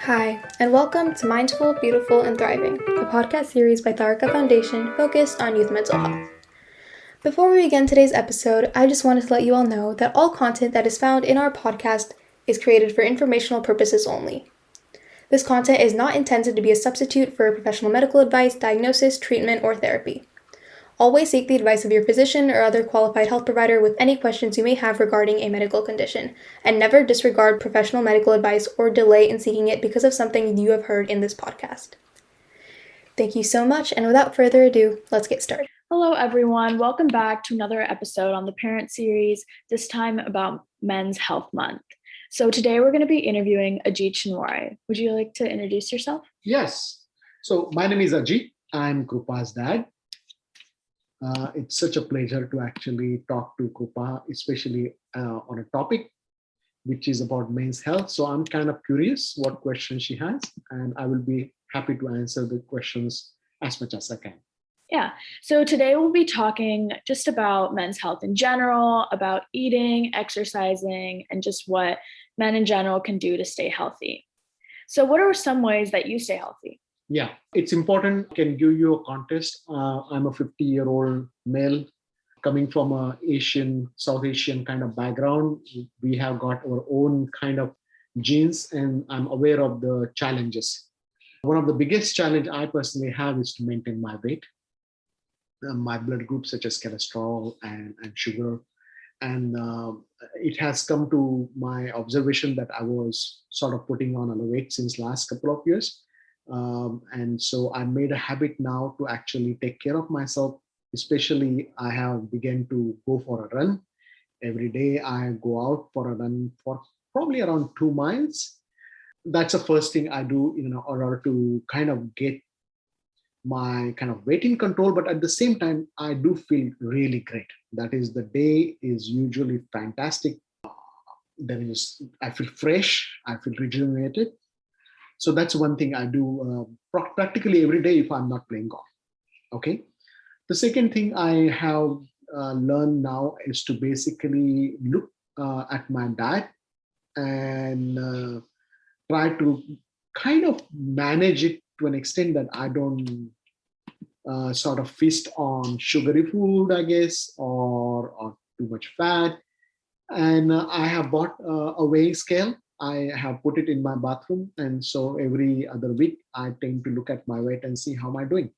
Hi, and welcome to Mindful, Beautiful, and Thriving, a podcast series by Tharaka Foundation focused on youth mental health. Before we begin today's episode, I just wanted to let you all know that all content that is found in our podcast is created for informational purposes only. This content is not intended to be a substitute for professional medical advice, diagnosis, treatment, or therapy. Always seek the advice of your physician or other qualified health provider with any questions you may have regarding a medical condition, and never disregard professional medical advice or delay in seeking it because of something you have heard in this podcast. Thank you so much, and without further ado, let's get started. Hello, everyone. Welcome back to another episode on the Parent Series, this time about Men's Health Month. So today we're going to be interviewing Ajit Shanware. Would you like to introduce yourself? Yes. So my name is Ajit. I'm Krupa's dad. It's such a pleasure to actually talk to Krupa, especially on a topic which is about men's health. So I'm kind of curious what questions she has, and I will be happy to answer the questions as much as I can. Yeah. So today we'll be talking just about men's health in general, about eating, exercising, and just what men in general can do to stay healthy. So what are some ways that you stay healthy? Yeah, it's important. I can give you a context. I'm a 50-year-old male coming from a South Asian kind of background. We have got our own kind of genes, and I'm aware of the challenges. One of the biggest challenge I personally have is to maintain my weight, my blood groups such as cholesterol and sugar. And it has come to my observation that I was sort of putting on a weight since last couple of years. And so I made a habit now to actually take care of myself. Especially, I have begun to go for a run. Every day I go out for a run for probably around 2 miles. That's the first thing I do in order to kind of get my kind of weight in control. But at the same time, I do feel really great. That is, the day is usually fantastic. I feel fresh, I feel rejuvenated. So that's one thing I do practically every day if I'm not playing golf. Okay. The second thing I have learned now is to basically look at my diet and try to kind of manage it to an extent that I don't sort of feast on sugary food, I guess, or too much fat. And I have bought a weighing scale. I have put it in my bathroom. And so every other week, I tend to look at my weight and see how am I doing.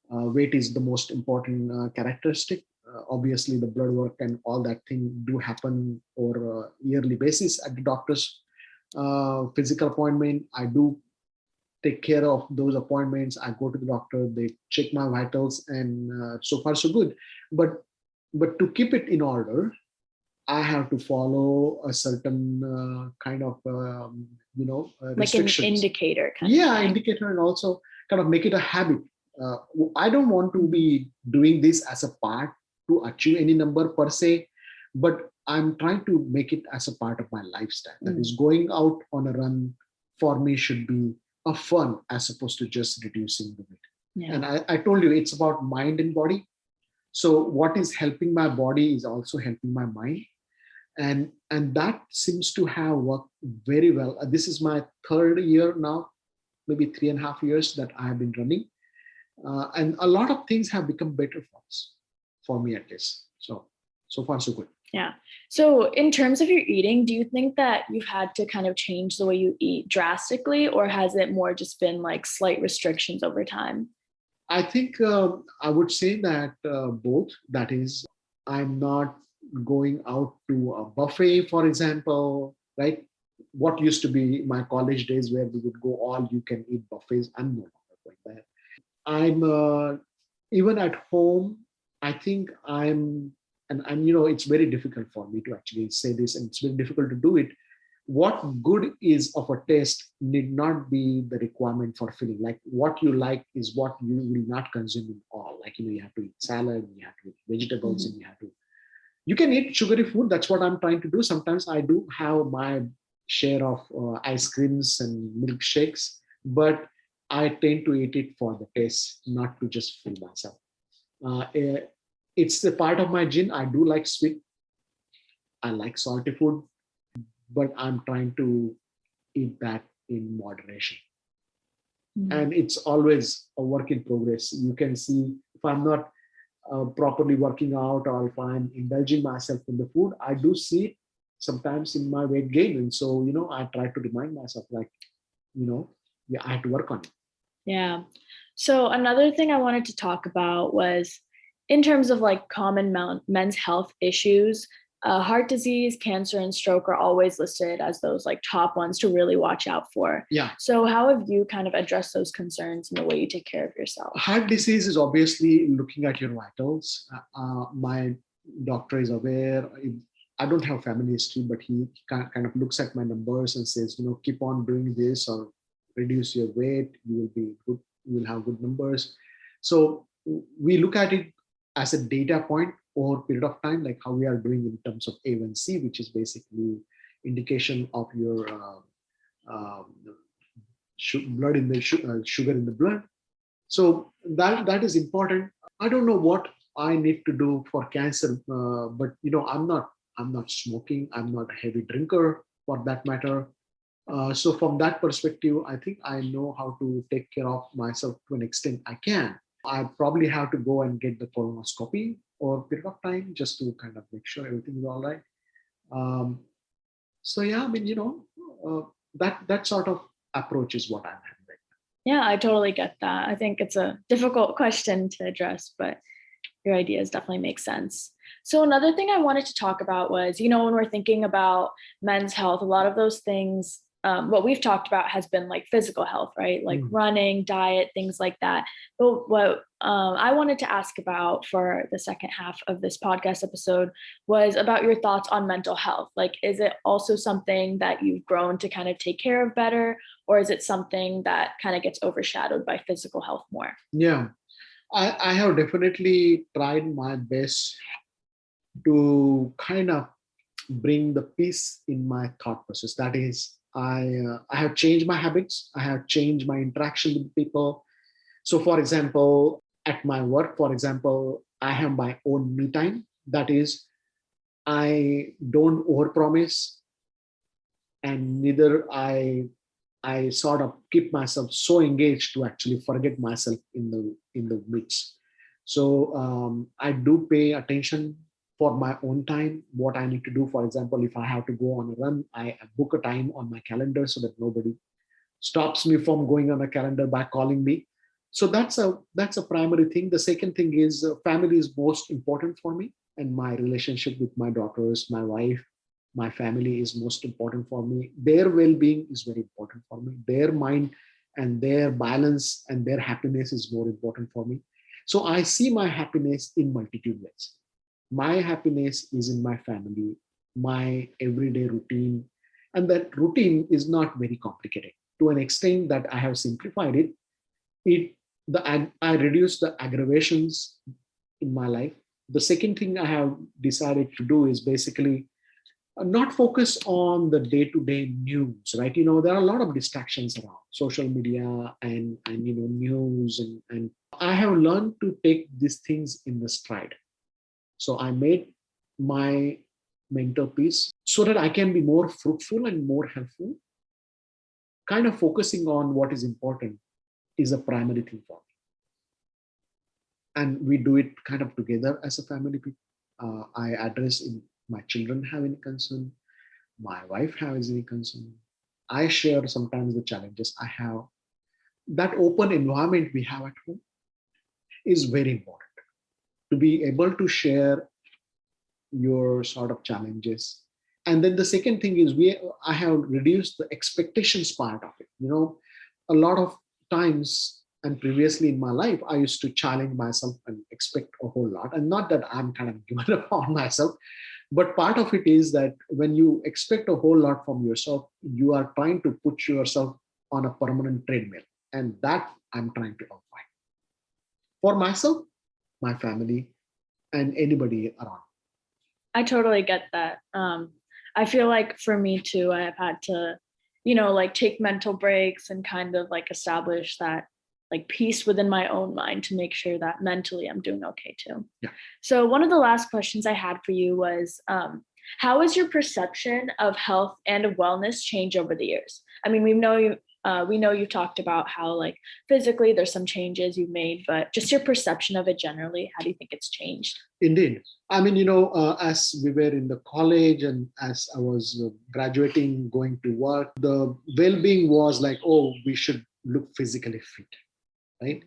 Weight is the most important characteristic. Obviously, the blood work and all that thing do happen over a yearly basis at the doctor's physical appointment. I do take care of those appointments. I go to the doctor, they check my vitals, and so far so good. But to keep it in order, I have to follow a certain kind of restrictions. Like an indicator. Indicator, and also kind of make it a habit. I don't want to be doing this as a part to achieve any number per se, but I'm trying to make it as a part of my lifestyle. That is, going out on a run for me should be a fun as opposed to just reducing the weight. Yeah. And I told you it's about mind and body. So what is helping my body is also helping my mind. And that seems to have worked very well. This is my third year now, maybe 3.5 years that I have been running. And a lot of things have become better for us, for me at least. So far so good. Yeah. So in terms of your eating, do you think that you've had to kind of change the way you eat drastically, or has it more just been like slight restrictions over time? I think I would say that both. That is, I'm not going out to a buffet, for example, right? What used to be my college days where we would go all you can eat buffets. I'm no longer going there. I'm even at home. I think and it's very difficult for me to actually say this, and it's very difficult to do it. What good is of a taste need not be the requirement for filling. Like, what you like is what you will not consume in all. Like, you have to eat salad, you have to eat vegetables, and you can eat sugary food. That's what I'm trying to do. Sometimes I do have my share of ice creams and milkshakes, but I tend to eat it for the taste, not to just fill myself. It's a part of my gene. I do like sweet. I like salty food, but I'm trying to eat that in moderation. Mhm. And it's always a work in progress. You can see if I'm not properly working out, or if I'm indulging myself in the food, I do see it sometimes in my weight gain. And so, I try to remind myself, like, yeah, I have to work on it. Yeah. So another thing I wanted to talk about was in terms of like common men's health issues, heart disease, cancer, and stroke are always listed as those like top ones to really watch out for. Yeah. So how have you kind of addressed those concerns in the way you take care of yourself? Heart disease is obviously looking at your vitals. My doctor is aware. I don't have family history, but he kind of looks at my numbers and says, keep on doing this, or reduce your weight. You will be good. You will have good numbers. So we look at it as a data point over a period of time, like how we are doing in terms of A1C, which is basically indication of your um, blood in the sugar in the blood. So that is important. I don't know what I need to do for cancer, but I'm not smoking. I'm not a heavy drinker for that matter. So from that perspective, I think I know how to take care of myself to an extent I can. I probably have to go and get the colonoscopy over a period of time just to kind of make sure everything is all right. Um, so yeah, I mean, that sort of approach is what I'm having. Yeah, I totally get that. I think it's a difficult question to address, but your ideas definitely make sense. So another thing I wanted to talk about was, when we're thinking about men's health, a lot of those things, what we've talked about has been like physical health, right? Like running, diet, things like that. But what I wanted to ask about for the second half of this podcast episode was about your thoughts on mental health. Like, is it also something that you've grown to kind of take care of better, or is it something that kind of gets overshadowed by physical health more? Yeah. I have definitely tried my best to kind of bring the peace in my thought process. That is, I have changed my habits. I have changed my interaction with people. So, for example, at my work, for example, I have my own me time. That is, I don't overpromise, and neither I sort of keep myself so engaged to actually forget myself in the midst. So I do pay attention for my own time, what I need to do. For example, if I have to go on a run, I book a time on my calendar so that nobody stops me from going on a calendar by calling me. So that's a primary thing. The second thing is family is most important for me, and my relationship with my daughters, my wife, my family is most important for me. Their well-being is very important for me. Their mind and their balance and their happiness is more important for me. So I see my happiness in multitude ways. My happiness is in my family, my everyday routine, and that routine is not very complicated. To an extent that I have simplified it, I reduce the aggravations in my life. The second thing I have decided to do is basically not focus on the day-to-day news, right? There are a lot of distractions around social media and news, and I have learned to take these things in the stride. So I made my mental peace so that I can be more fruitful and more helpful. Kind of focusing on what is important is a primary thing for me. And we do it kind of together as a family. I address if my children have any concern, my wife has any concern. I share sometimes the challenges I have. That open environment we have at home is very important, to be able to share your sort of challenges. And then the second thing is I have reduced the expectations part of it. A lot of times and previously in my life, I used to challenge myself and expect a whole lot. And not that I'm kind of given up on myself, but part of it is that when you expect a whole lot from yourself, you are trying to put yourself on a permanent treadmill. And that I'm trying to avoid for myself, my family, and anybody around. I totally get that. I feel like for me too, I have had to, like take mental breaks and kind of like establish that like peace within my own mind to make sure that mentally I'm doing okay too. Yeah. So one of the last questions I had for you was, How has your perception of health and of wellness changed over the years? I mean, we know you've talked about how like physically there's some changes you've made, but just your perception of it generally, how do you think it's changed? Indeed. I mean, as we were in the college and as I was graduating, going to work, the well-being was like, oh, we should look physically fit, right?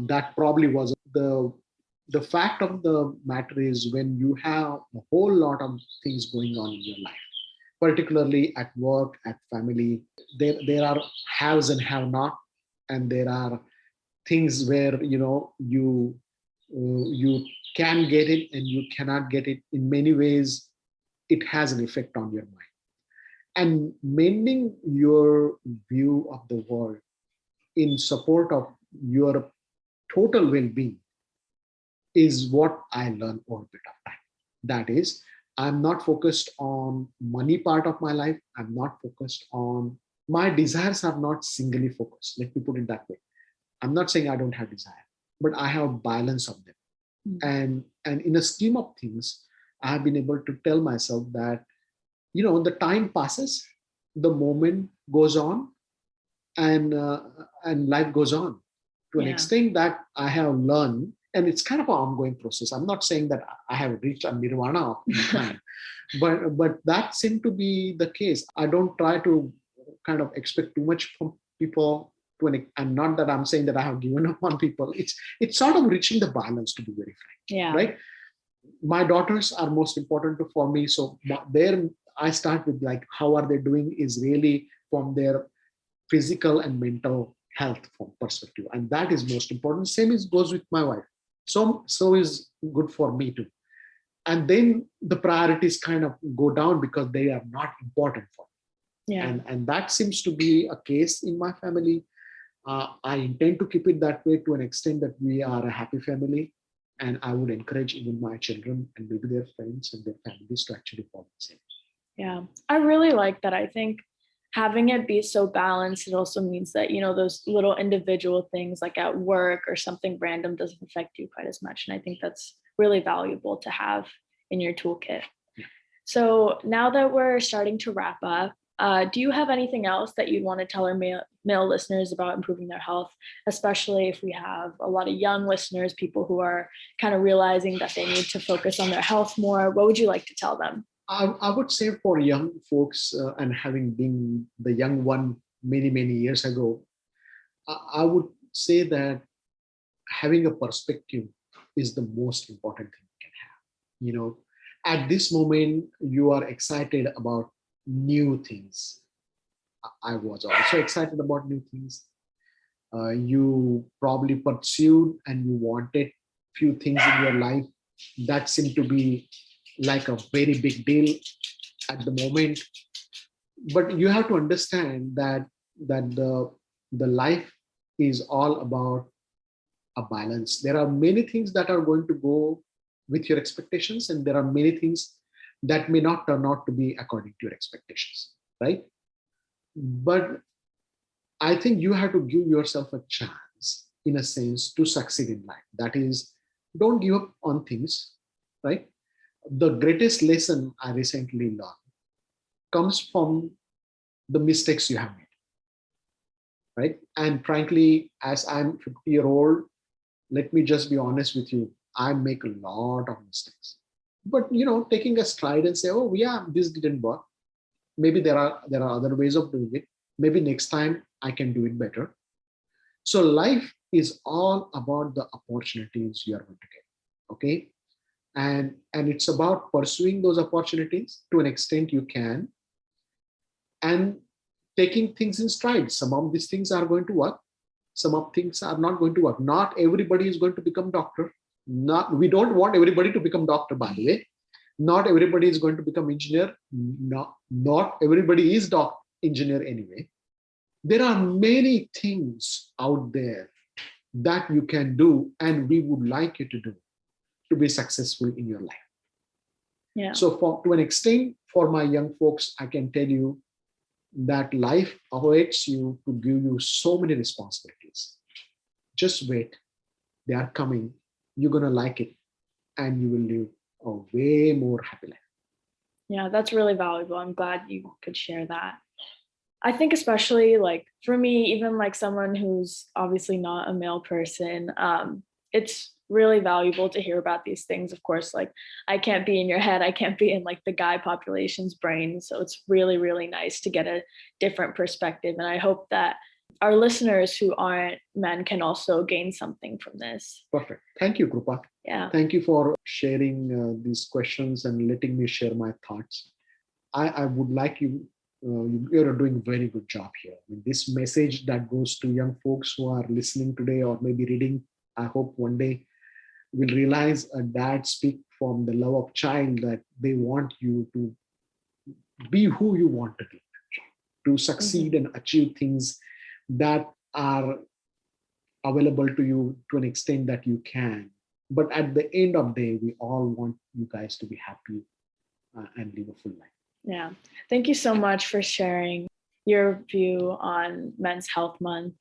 That probably was the fact of the matter is when you have a whole lot of things going on in your life, particularly at work, at family, there are haves and have not, and there are things where you can get it and you cannot get it. In many ways it has an effect on your mind, and mending your view of the world in support of your total well-being is what I learned over a bit of time. That is, I'm not focused on money part of my life. I'm not focused on my desires are not singly focused. Let me put it that way. I'm not saying I don't have desire, but I have balance of them. And in a scheme of things, I have been able to tell myself that the time passes, the moment goes on, and life goes on to an extent that I have learned, and it's kind of an ongoing process. I'm not saying that I have reached a nirvana of time, but that seemed to be the case. I don't try to kind of expect too much from people. And not that I'm saying that I have given up on people. It's sort of reaching the balance, to be very frank. Right? My daughters are most important for me. So there I start with like, how are they doing is really from their physical and mental health from perspective. And that is most important. Same is goes with my wife. So is good for me too. And then the priorities kind of go down because they are not important for me. And that seems to be a case in my family. I intend to keep it that way to an extent that we are a happy family. And I would encourage even my children and maybe their friends and their families to actually follow the same. Yeah, I really like that. I think having it be so balanced, it also means that, those little individual things like at work or something random doesn't affect you quite as much. And I think that's really valuable to have in your toolkit. So now that we're starting to wrap up, do you have anything else that you'd want to tell our male listeners about improving their health, especially if we have a lot of young listeners, people who are kind of realizing that they need to focus on their health more? What would you like to tell them? I would say for young folks, and having been the young one many, many years ago, I would say that having a perspective is the most important thing you can have. At this moment, you are excited about new things. I was also excited about new things. You probably pursued and you wanted few things in your life that seem to be like a very big deal at the moment. But you have to understand that the life is all about a balance. There are many things that are going to go with your expectations, and there are many things that may not turn out to be according to your expectations, right? But I think you have to give yourself a chance, in a sense, to succeed in life. That is, don't give up on things, right? The greatest lesson I recently learned comes from the mistakes you have made, right? And frankly, as I'm 50-year-old, let me just be honest with you, I make a lot of mistakes. But taking a stride and say, oh yeah, this didn't work. Maybe there are other ways of doing it. Maybe next time I can do it better. So life is all about the opportunities you are going to get. Okay. And it's about pursuing those opportunities to an extent you can, and taking things in stride. Some of these things are going to work, some of things are not going to work. Not everybody is going to become doctor. We don't want everybody to become doctor, by the way. Not everybody is going to become engineer. Not everybody is engineer anyway. There are many things out there that you can do, and we would like you to do to be successful in your life. So to an extent, for my young folks, I can tell you that life awaits you to give you so many responsibilities. Just wait. They are coming. You're going to like it, and you will live a way more happy life. Yeah, that's really valuable. I'm glad you could share that. I think especially like for me, even like someone who's obviously not a male person, it's really valuable to hear about these things. Of course, like I can't be in your head, I can't be in like the guy population's brain. So it's really, really nice to get a different perspective. And I hope that our listeners who aren't men can also gain something from this. Perfect. Thank you, Krupa. Yeah. Thank you for sharing these questions and letting me share my thoughts. I would like you, you're doing a very good job here. I mean, this message that goes to young folks who are listening today or maybe reading, I hope one day will realize a dad speak from the love of child that they want you to be who you want to be, to succeed and achieve things that are available to you to an extent that you can. But at the end of the day, we all want you guys to be happy and live a full life. Yeah. Thank you so much for sharing your view on Men's Health Month.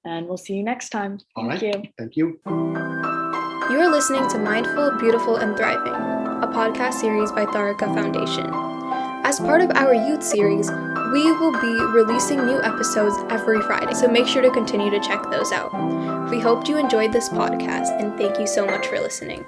And we'll see you next time. Thank you. Thank you. You are listening to Mindful, Beautiful, and Thriving, a podcast series by Tharaka Foundation. As part of our youth series, we will be releasing new episodes every Friday, so make sure to continue to check those out. We hope you enjoyed this podcast, and thank you so much for listening.